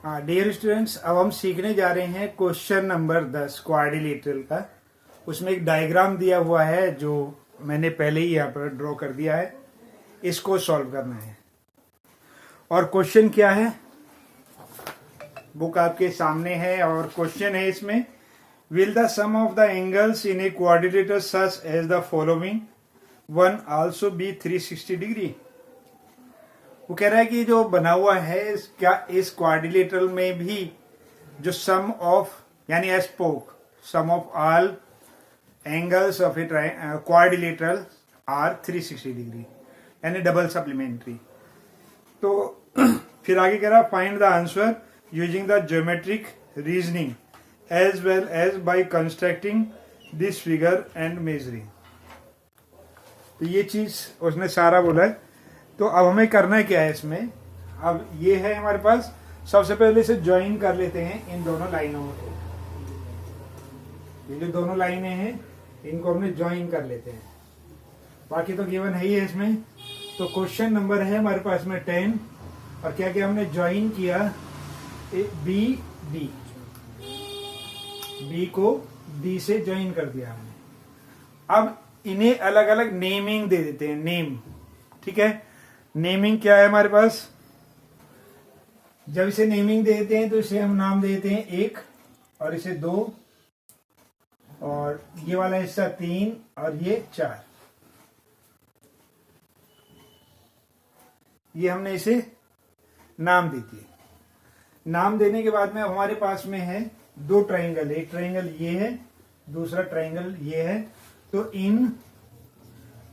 Dear students, अब हम सीखने जा रहे हैं क्वेश्चन नंबर 10 क्वाड्रिलेटरल का। उसमें एक डायग्राम दिया हुआ है जो मैंने पहले ही यहाँ पर ड्रॉ कर दिया है। इसको सॉल्व करना है। और क्वेश्चन क्या है, बुक आपके सामने है और क्वेश्चन है इसमें, will the sum of the angles in a quadrilateral such as the following one also be 360 degree. वो कह रहा है कि जो बना हुआ है क्या इस क्वाड्रिलेटरल में भी जो सम ऑफ यानी as spoke sum of all angles of a quadrilateral are 360 degree यानी डबल सप्लीमेंट्री। तो फिर आगे कह रहा find the answer using the geometric reasoning as well as by constructing this figure and measuring. तो ये चीज उसने सारा बोला है। तो अब हमें करना है क्या है इसमें, अब ये है हमारे पास, सबसे पहले इसे ज्वाइन कर लेते हैं इन दोनों लाइनों को। ये जो दोनों लाइनें हैं इनको हमने ज्वाइन कर लेते हैं, बाकी तो गिवन है ही है इसमें। तो क्वेश्चन नंबर है हमारे पास में 10 और क्या क्या हमने ज्वाइन किया, बी डी, बी को डी से ज्वाइन कर दिया हमने। अब इन्हें अलग अलग नेमिंग दे देते हैं, नेम, ठीक है। नेमिंग क्या है हमारे पास, जब इसे नेमिंग देते हैं तो इसे हम नाम देते हैं 1 और इसे 2 और ये वाला हिस्सा 3 और ये 4। ये हमने इसे नाम दे दिए। नाम देने के बाद में हमारे पास में है 2 ट्राइंगल, एक ट्राइंगल ये है, दूसरा ट्राइंगल ये है। तो इन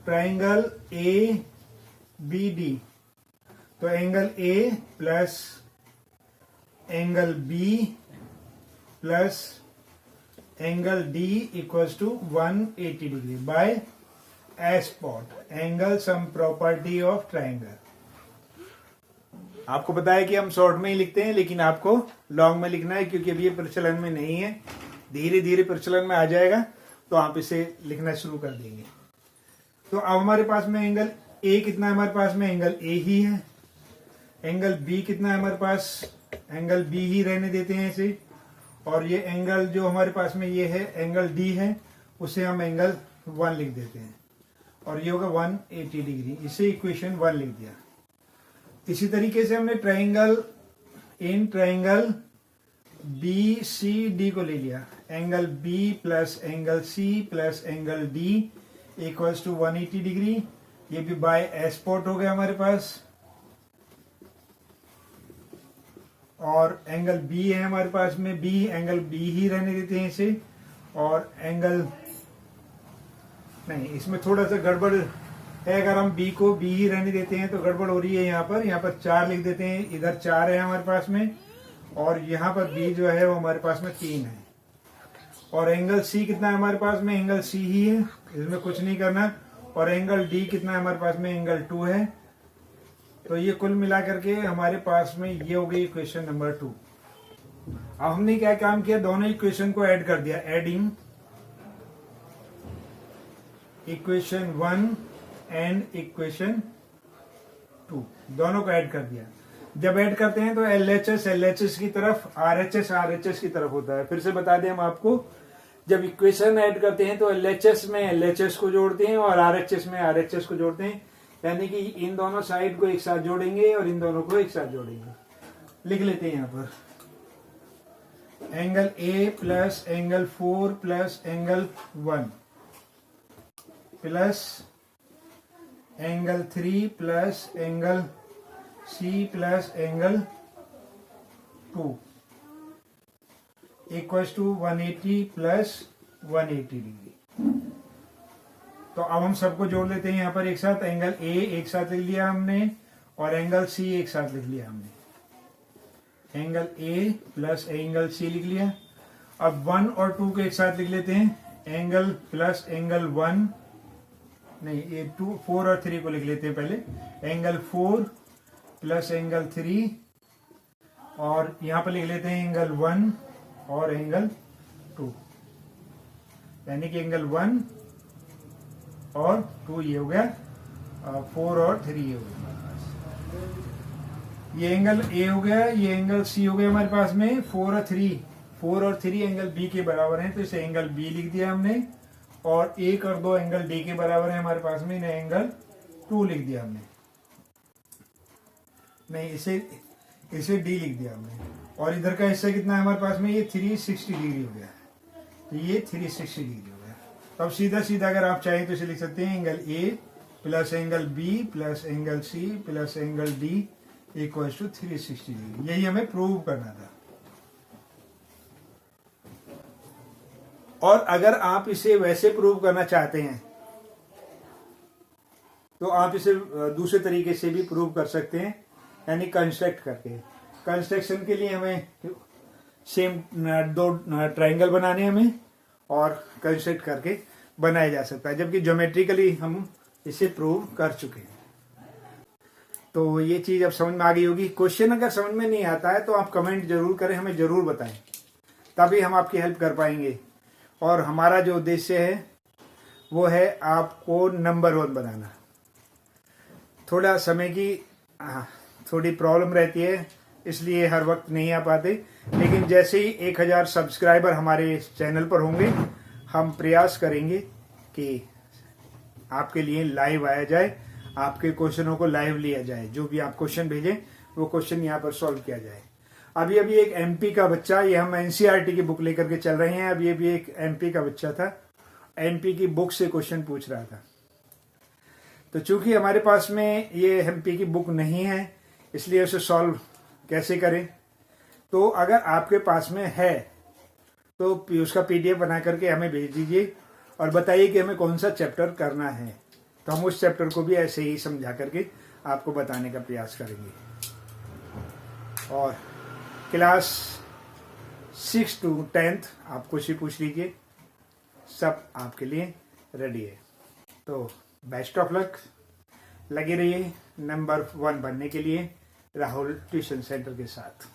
ट्राइंगल ए बी डी, तो angle A plus angle B plus angle D equals to 180 degree by a spot angle sum property of triangle. आपको पता है कि हम शॉर्ट में ही लिखते हैं, लेकिन आपको लॉन्ग में लिखना है क्योंकि अभी ये प्रचलन में नहीं है। धीरे धीरे प्रचलन में आ जाएगा तो आप इसे लिखना शुरू कर देंगे। तो अब हमारे पास में एंगल ए कितना है, हमारे पास में एंगल ए ही है। एंगल बी कितना है हमारे पास, एंगल बी ही रहने देते हैं इसे। और ये एंगल जो हमारे पास में ये है एंगल डी है, उसे हम एंगल 1 लिख देते हैं और ये होगा 180 डिग्री। इसे इक्वेशन 1 लिख दिया। इसी तरीके से हमने triangle in triangle B C D को ले लिया। Angle B plus angle C plus angle D equals to 180 degree. ये भी बाय ए स्पॉट हो गया हमारे पास। और एंगल बी है हमारे पास में, बी एंगल बी ही रहने देते हैं इसे। और एंगल नहीं, इसमें थोड़ा सा गड़बड़ है, अगर हम बी को बी ही रहने देते हैं तो गड़बड़ हो रही है। यहाँ पर 4 लिख देते हैं, इधर 4 है हमारे पास में और यहाँ पर बी जो है वो हमारे पास में 3 है। और एंगल सी कितना है हमारे पास में, एंगल सी ही है, इसमें कुछ नहीं करना। और एंगल डी कितना है हमारे पास में, एंगल 2 है। तो ये कुल मिला करके हमारे पास में ये हो गई इक्वेशन नंबर 2। अब हमने क्या काम किया, दोनों इक्वेशन को ऐड कर दिया। एडिंग इक्वेशन 1 एंड इक्वेशन 2, दोनों को ऐड कर दिया। जब ऐड करते हैं तो LHS की तरफ, RHS की तरफ होता है। फिर से बता दें हम आपको, जब इक्वेशन ऐड करते हैं तो LHS में LHS को जोड़ते हैं और RHS में RHS को जोड़ते हैं, यानी कि इन दोनों साइड को एक साथ जोड़ेंगे और इन दोनों को एक साथ जोड़ेंगे। लिख लेते हैं यहाँ पर, angle A plus angle 4 plus angle 1 plus angle 3 plus angle C plus angle 2 equals to 180 plus 180 degree. तो अब हम सबको जोड़ लेते हैं यहाँ पर एक साथ। एंगल A एक साथ लिख लिया हमने और एंगल C एक साथ लिख लिया हमने। Angle A plus angle C लिख लिया। अब 1 और 2 को एक साथ लिख लेते हैं। एंगल प्लस एंगल 1 नहीं, ये 2 4 और 3 को लिख लेते हैं पहले। एंगल 4 प्लस एंगल 3 और यहाँ पर लिख लेते हैं एंगल 1 और एंगल 2, यानी कि एंगल 1 और 2 ये हो गया, 4 और 3 ये हो गया। ये एंगल ए हो गया, ये एंगल सी हो गया हमारे पास में 4 और 3 एंगल बी के बराबर है, तो इसे एंगल बी लिख दिया हमने। और 1 और 2 एंगल डी के बराबर है हमारे पास में, इन्हें एंगल 2 लिख दिया हमने। नहीं, इसे डी लिख दिया हमने। और इधर का हिस्सा कितना है हमारे पास में, ये 360 डिग्री हो गया, तो ये 360 डिग्री हो गया। तो अब सीधा सीधा अगर आप चाहें तो इसे लिख सकते हैं angle A plus angle B plus angle C plus angle D equal to 360 degree. यही हमें प्रूव करना था। और अगर आप इसे वैसे प्रूव करना चाहते हैं तो आप इसे दूसरे तरीके से भी प्रूव कर सकते हैं, यानी कंस्ट्रक्ट करके। कंस्ट्रक्शन के लिए हमें सेम 2 ट्रायंगल बनाने हमें, और कंस्ट्रक्ट करके बनाया जा सकता है, जबकि ज्योमेट्रिकली हम इसे प्रूव कर चुके हैं। तो ये चीज अब समझ में आ गई होगी। क्वेश्चन अगर समझ में नहीं आता है तो आप कमेंट जरूर करें, हमें जरूर बताएं, तभी हम आपकी हेल्प कर पाएंगे। और हमारा जो उद्देश्य है वो है आपको नंबर 1 बनाना। थोड़ा समय की थोड़ी प्रॉब्लम रहती है, इसलिए हर वक्त नहीं आ पाते, लेकिन जैसे ही 1000 सब्सक्राइबर हमारे चैनल पर होंगे, हम प्रयास करेंगे कि आपके लिए लाइव आया जाए, आपके क्वेश्चनों को लाइव लिया जाए। जो भी आप क्वेश्चन भेजें वो क्वेश्चन यहाँ पर सॉल्व किया जाए। अभी एक एमपी का बच्चा, ये हम एनसीईआरटी की बुक लेकर के चल रहे हैं, अभी एक एमपी का बच्चा था, एमपी की बुक से क्वेश्चन पूछ रहा था। तो चूंकि हमारे पास में ये एमपी की बुक नहीं है, इसलिए उसे सॉल्व कैसे करें। तो अगर आपके पास में है तो उसका पीडीएफ बना करके हमें भेज दीजिए और बताइए कि हमें कौन सा चैप्टर करना है, तो हम उस चैप्टर को भी ऐसे ही समझा करके आपको बताने का प्रयास करेंगे। और क्लास 6 to 10th आप कुछ ही पूछ लीजिए, सब आपके लिए रेडी है। तो बेस्ट ऑफ लक, लगे रहिए नंबर 1 बनने के लिए राहुल ट्यूशन सेंटर के साथ।